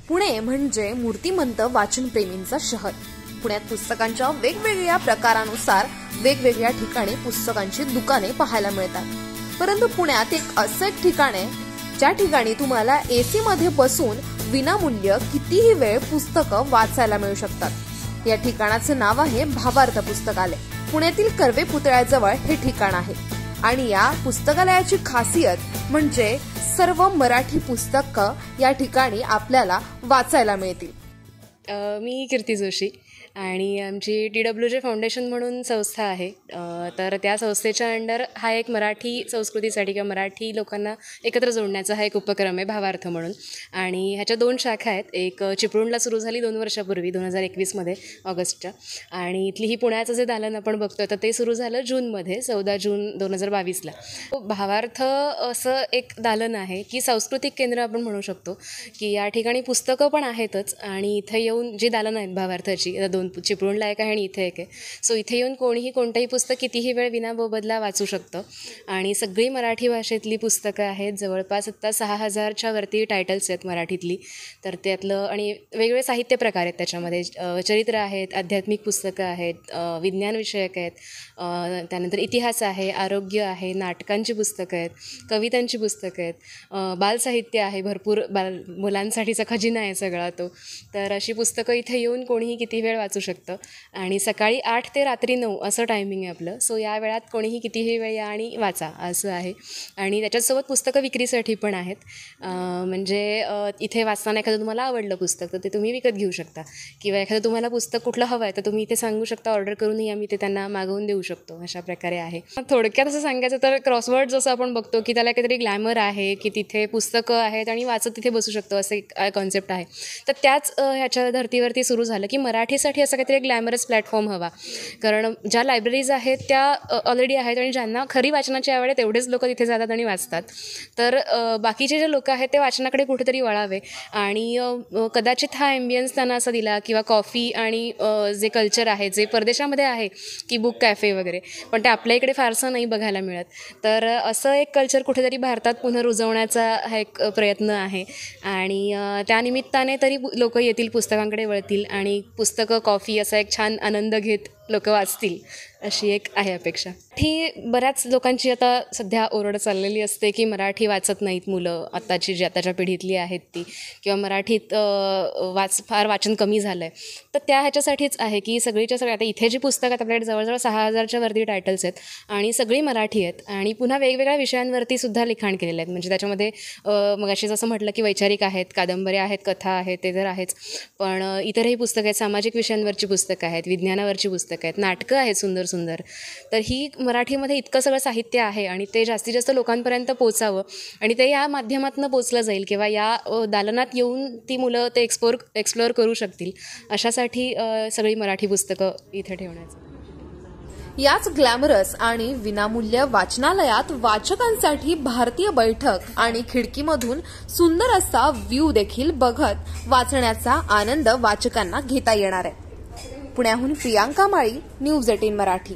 पुणे म्हणजे मूर्तिमंत वाचनप्रेमींचं शहर। पुण्यात पुस्तकांच्या वेगवेगळ्या प्रकारानुसार वेगवेगळ्या ठिकाणी पुस्तकांची दुकाने पाहायला मिळतात। परंतु पुण्यात एक असं ठिकाण आहे ज्या ठिकाणी तुम्हाला एसी मध्ये बसून विनामूल्य कितीही वेळ पुस्तकं वाचायला मिळू शकतात। या ठिकाणाचं नाव आहे भावार्थ पुस्तकालय। पुण्यातील कर्वे पुतळ्याजवळ हे ठिकाण आहे आणि या पुस्तकालयाची खासियत म्हणजे सर्व मराठी पुस्तकं या ठिकाणी आपल्याला वाचायला मिळतील। मी कीर्ती जोशी आणि आमची TWJ फाउंडेशन म्हणून संस्था आहे। तर त्या संस्थेच्या अंडर हा एक मराठी संस्कृतीसाठी किंवा मराठी लोकांना एकत्र जोडण्याचा हा एक उपक्रम आहे भावार्थ म्हणून। आणि ह्याच्या 2 शाखा आहेत, एक चिपळूणला सुरू झाली 2 वर्षापूर्वी 2021मध्ये ऑगस्टच्या, आणि इथली ही पुण्याचं जे दालन आपण बघतोय तर ते सुरू झालं जूनमध्ये 14 जून 2022ला। भावार्थ असं एक दालन आहे की सांस्कृतिक केंद्र आपण म्हणू शकतो की या ठिकाणी पुस्तकं पण आहेतच आणि इथं येऊन जी दालन आहेत भावार्थाची 2 चिपळूणला एक आहे आणि इथे एक आहे। सो इथे येऊन कोणीही कोणतंही पुस्तक कितीही वेळ विनामोबदला वाचू शकतं आणि सगळी मराठी भाषेतली पुस्तकं आहेत। जवळपास आता 6000च्या वरती टायटल्स आहेत मराठीतली। तर त्यातलं आणि वेगवेगळे साहित्य प्रकार आहेत त्याच्यामध्ये, चरित्र आहेत, आध्यात्मिक पुस्तकं आहेत, विज्ञान विषयक आहेत, त्यानंतर इतिहास आहे, आरोग्य आहे, नाटकांची पुस्तकं आहेत, कवितांची पुस्तकं आहेत, बालसाहित्य आहे, भरपूर मुलांसाठीचा खजिना आहे सगळा तो। तर अशी पुस्तकं इथे येऊन कोणीही किती वेळ वाचू शकतं आणि सकाळी 8 ते रात्री 9 असं टायमिंग आहे आपलं। सो या वेळात कोणीही कितीही वेळ या आणि वाचा असं आहे। आणि त्याच्यासोबत पुस्तकं विक्रीसाठी पण आहेत, म्हणजे इथे वाचताना एखादं तुम्हाला आवडलं पुस्तक तर ते तुम्ही विकत घेऊ शकता, किंवा एखादं तुम्हाला पुस्तक कुठलं हवं आहे तर तुम्ही इथे सांगू शकता, ऑर्डर करूनही आम्ही ते त्यांना मागवून देऊ शकतो। अशा प्रकारे आहे। थोडक्यात असं सांगायचं तर क्रॉसवर्ड जसं आपण बघतो की त्याला काहीतरी ग्लॅमर आहे की तिथे पुस्तकं आहेत आणि वाचत तिथे बसू शकतो असं एक कॉन्सेप्ट आहे। तर त्याच ह्याच्या धर्तीवरती सुरू झालं की मराठीसाठी असं काहीतरी ग्लॅमरस प्लॅटफॉर्म हवा, कारण ज्या लायब्ररीज आहेत त्या ऑलरेडी आहेत आणि ज्यांना खरी वाचनाची आवड आहे तेवढेच लोक तिथे जातात आणि वाचतात। तर बाकीचे जे लोक आहेत ते वाचनाकडे कुठेतरी वळावे आणि कदाचित हा ॲम्बियन्स त्यांना असा दिला, किंवा कॉफी आणि जे कल्चर आहे जे परदेशामध्ये आहे की बुक कॅफे वगैरे, पण ते आपल्या इकडे फारसं नाही बघायला मिळत। तर असं एक कल्चर कुठेतरी भारतात पुनरुज्जीवण्याचा हा एक प्रयत्न आहे आणि त्यानिमित्ताने तरी लोक येतील, पुस्तकांकडे वळतील आणि पुस्तकं, कॉफी असा एक छान आनंद घेत लोक वाचतील अशी एक आहे अपेक्षा। बऱ्याच लोकांची आता सध्या ओरड चाललेली असते की मराठी वाचत नाहीत मुलं, आताच्या पिढीतली आहेत ती, किंवा मराठीत फार वाचन कमी झालं आहे। तर त्या ह्याच्यासाठीच आहे की सगळीच्या सगळ्या आता इथे जी पुस्तकं आहेत आपल्याकडे जवळजवळ 6000च्या वरती टायटल्स आहेत आणि सगळी मराठी आहेत आणि पुन्हा वेगवेगळ्या विषयांवरती सुद्धा लिखाण केलेलं आहेत। म्हणजे त्याच्यामध्ये मगाशी जसं म्हटलं की वैचारिक आहेत, कादंबऱ्या आहेत, कथा आहेत, ते तर आहेच, पण इतरही पुस्तकं आहेत, सामाजिक विषयांवरची पुस्तकं आहेत, विज्ञानावरची पुस्तकं आहेत, नाटकं आहेत सुंदर सुंदर। तर ही मराठीमध्ये इतकं सगळं साहित्य आहे आणि ते जास्तीत जास्त लोकांपर्यंत पोचावं आणि ते या माध्यमातून पोचलं जाईल, किंवा या दालनात येऊन ती मुलं ते एक्सप्लोअर करू शकतील अशासाठी सगळी मराठी पुस्तकं इथे ठेवण्याचं। याच ग्लॅमरस आणि विनामूल्य वाचनालयात वाचकांसाठी भारतीय बैठक आणि खिडकीमधून सुंदर असा व्ह्यू देखील बघत वाचण्याचा आनंद वाचकांना घेता येणार आहे। पुण्याहून प्रियांका माळी, न्यूज 18 मराठी।